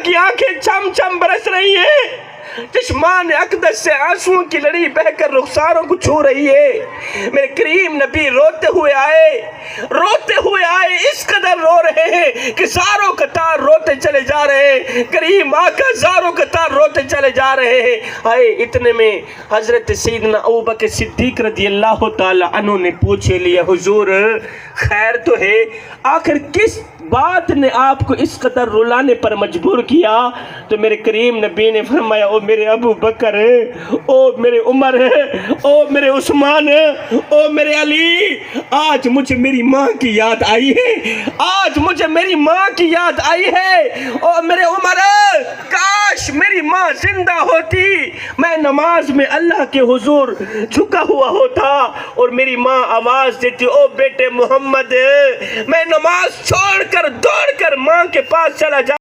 کی آنکھیں چم چم برس رہی ہیں، چشمان اقدس سے آنسوؤں کی لڑی بہ کر رخساروں کو چھو رہی ہے۔ میرے کریم نبی روتے ہوئے آئے، اس قدر رو رہے ہیں کہ زاروں قطار روتے چلے جا رہے ہیں۔ کریم آقا زاروں قطار روتے چلے جا رہے ہیں۔ آئے اتنے میں حضرت سیدنا ابوبکر صدیق رضی اللہ تعالی عنہ نے پوچھے لیا، حضور خیر تو ہے، آخر کس بات نے آپ کو اس قدر رلانے پر مجبور کیا؟ تو میرے کریم نبی نے فرمایا، او میرے ابو بکر، او میرے عمر، او میرے عثمان، او میرے علی، آج مجھے میری ماں کی یاد آئی ہے، آج مجھے میری ماں کی یاد آئی ہے۔ او میرے عمر، کاش میری ماں زندہ ہوتی، میں نماز میں اللہ کے حضور جھکا ہوا ہوتا اور میری ماں آواز دیتی، او بیٹے محمد، میں نماز چھوڑ کر دوڑ کر ماں کے پاس چلا جا